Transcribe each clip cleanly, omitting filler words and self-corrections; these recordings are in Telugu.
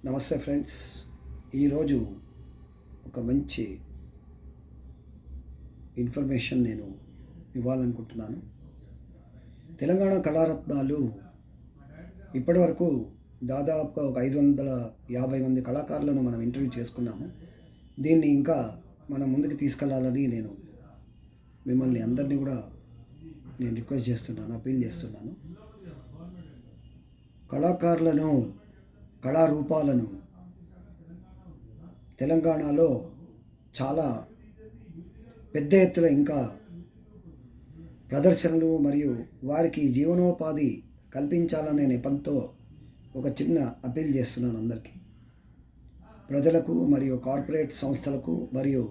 నమస్తే ఫ్రెండ్స్. ఈరోజు ఒక మంచి ఇన్ఫర్మేషన్ నేను ఇవ్వాలనుకుంటున్నాను. తెలంగాణ కళారత్నాలు ఇప్పటివరకు దాదాపుగా ఒక 550 మంది కళాకారులను మనం ఇంటర్వ్యూ చేసుకున్నాము. దీన్ని ఇంకా మనం ముందుకు తీసుకెళ్లాలని నేను మిమ్మల్ని అందరినీ కూడా నేను రిక్వెస్ట్ చేస్తున్నాను, అపీల్ చేస్తున్నాను. కళాకారులను, కళారూపాలను తెలంగాణలో చాలా పెద్ద ఎత్తున ఇంకా ప్రదర్శనలు మరియు వారికి జీవనోపాధి కల్పించాలనే నెపంతో ఒక చిన్న అపీల్ చేస్తున్నాను అందరికీ, ప్రజలకు మరియు కార్పొరేట్ సంస్థలకు మరియు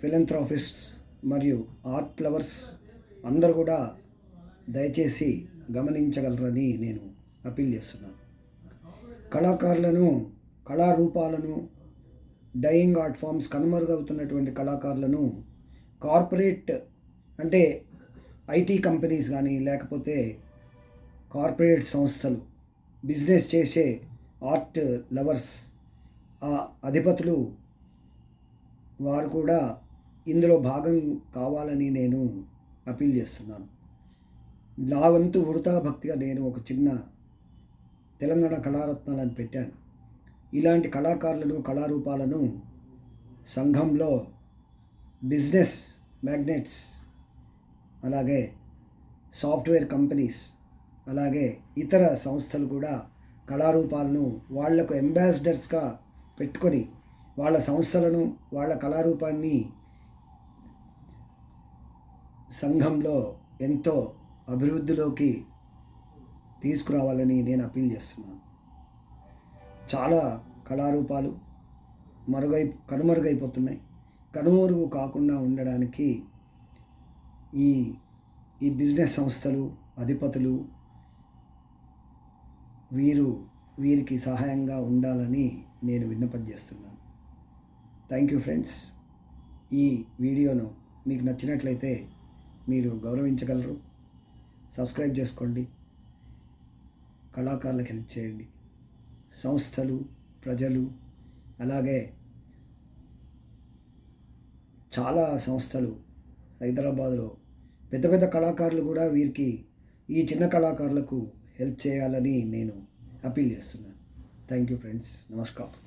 ఫిలంథ్రాపిస్ట్స్ మరియు ఆర్ట్ లవర్స్ అందరూ కూడా దయచేసి గమనించగలరని నేను అపీల్ చేస్తున్నాను. కళాకారులను, కళారూపాలను, డయింగ్ ఆర్ట్ ఫామ్స్, కనుమరుగవుతున్నటువంటి కళాకారులను కార్పొరేట్ అంటే ఐటీ కంపెనీస్ కానీ లేకపోతే కార్పొరేట్ సంస్థలు, బిజినెస్ చేసే ఆర్ట్ లవర్స్, ఆ అధిపతులు వారు కూడా ఇందులో భాగం కావాలని నేను అపీల్ చేస్తున్నాను. నా వంతు ఉడతా భక్తిగా నేను ఒక చిన్న తెలంగాణ కళారత్నాలను పెట్టాను. ఇలాంటి కళాకారులను, కళారూపాలను సంఘంలో బిజినెస్ మ్యాగ్నెట్స్, అలాగే సాఫ్ట్వేర్ కంపెనీస్, అలాగే ఇతర సంస్థలు కూడా కళారూపాలను వాళ్లకు అంబాసిడర్స్గా పెట్టుకొని వాళ్ళ సంస్థలను, వాళ్ళ కళారూపాన్ని సంఘంలో ఎంతో అభివృద్ధిలోకి తీసుకురావాలని నేను అపీల్ చేస్తున్నాను. చాలా కళారూపాలు కనుమరుగైపోతున్నాయి. కనుమరుగు కాకుండా ఉండడానికి ఈ బిజినెస్ సంస్థలు, అధిపతులు వీరికి సహాయంగా ఉండాలని నేను విన్నపం చేస్తున్నాను. Thank you friends. ఈ వీడియోను మీకు నచ్చినట్లయితే మీరు గౌరవించగలరు. సబ్స్క్రైబ్ చేసుకోండి. కళాకారులకు హెల్ప్ చేయండి. సంస్థలు, ప్రజలు, అలాగే చాలా సంస్థలు హైదరాబాద్లో పెద్ద పెద్ద కళాకారులు కూడా వీరికి, ఈ చిన్న కళాకారులకు హెల్ప్ చేయాలని నేను అపీల్ చేస్తున్నాను. Thank you friends. నమస్కారం.